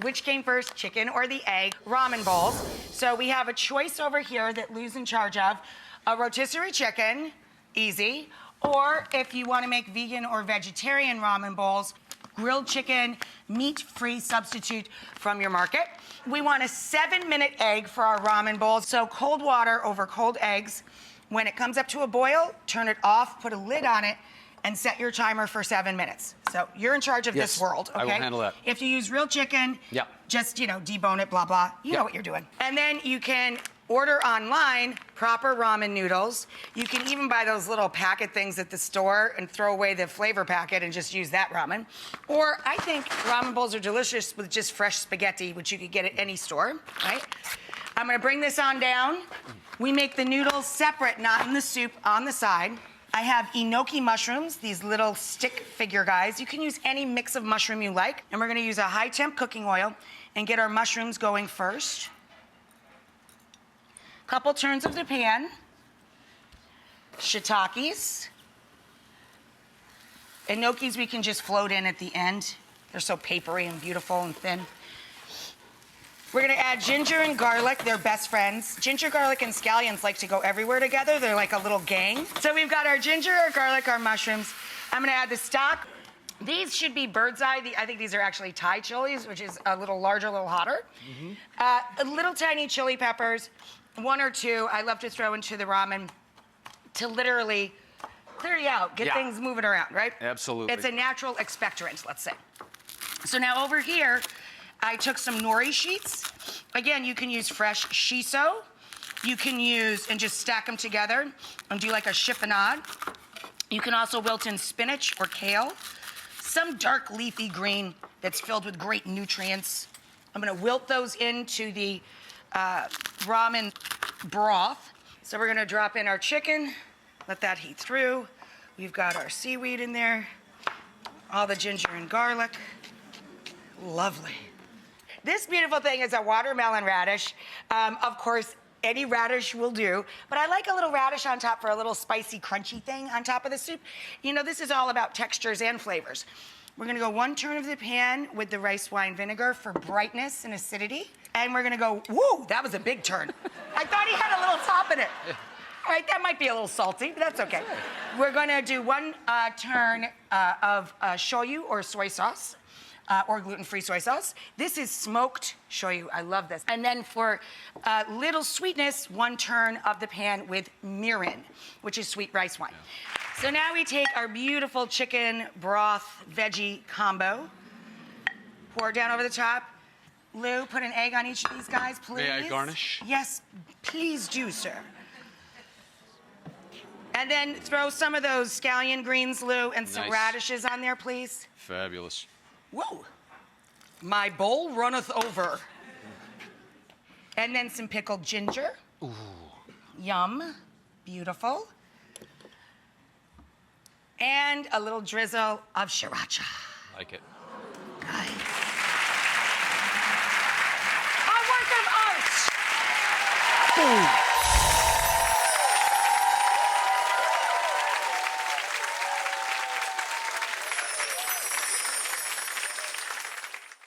which came first, chicken or the egg, ramen bowls. So we have a choice over here that Lou's in charge of, a rotisserie chicken, easy, or if you want to make vegan or vegetarian ramen bowls, grilled chicken, meat-free substitute from your market. We want a 7-minute egg for our ramen bowls. So cold water over cold eggs. When it comes up to a boil, turn it off, put a lid on it, and set your timer for 7 minutes. So you're in charge of this world, okay? I will handle that. If you use real chicken, just, debone it, blah, blah. You know what you're doing. And then you can order online proper ramen noodles. You can even buy those little packet things at the store and throw away the flavor packet and just use that ramen. Or I think ramen bowls are delicious with just fresh spaghetti, which you could get at any store, right? I'm gonna bring this on down. We make the noodles separate, not in the soup, on the side. I have enoki mushrooms, these little stick figure guys. You can use any mix of mushroom you like. And we're gonna use a high temp cooking oil and get our mushrooms going first. Couple turns of the pan. Shiitakes. Enokis we can just float in at the end. They're so papery and beautiful and thin. We're gonna add ginger and garlic, they're best friends. Ginger, garlic, and scallions like to go everywhere together. They're like a little gang. So we've got our ginger, our garlic, our mushrooms. I'm gonna add the stock. These should be bird's eye. I think these are actually Thai chilies, which is a little larger, a little hotter. Little tiny chili peppers, 1 or 2. I love to throw into the ramen to literally clear you out, get things moving around, right? Absolutely. It's a natural expectorant, let's say. So now over here, I took some nori sheets. Again, you can use fresh shiso. You can use and just stack them together and do like a chiffonade. You can also wilt in spinach or kale. Some dark leafy green that's filled with great nutrients. I'm gonna wilt those into the ramen broth. So we're gonna drop in our chicken, let that heat through. We've got our seaweed in there, all the ginger and garlic. Lovely. This beautiful thing is a watermelon radish. Of course, any radish will do, but I like a little radish on top for a little spicy, crunchy thing on top of the soup. This is all about textures and flavors. We're gonna go 1 turn of the pan with the rice wine vinegar for brightness and acidity. And we're gonna go, whoa, that was a big turn. I thought he had a little top in it. All right, that might be a little salty, but that's okay. We're gonna do 1 turn of shoyu or soy sauce. Or gluten-free soy sauce. This is smoked shoyu. I love this. And then for little sweetness, 1 turn of the pan with mirin, which is sweet rice wine. So now we take our beautiful chicken broth veggie combo, pour it down over the top. Lou, put an egg on each of these guys, please. May I garnish? Yes, please do, sir. And then throw some of those scallion greens, Lou, and some radishes on there, please. Fabulous. Whoa, my bowl runneth over. And then some pickled ginger. Ooh. Yum, beautiful. And a little drizzle of sriracha. Like it. Nice. A work of art. Boom.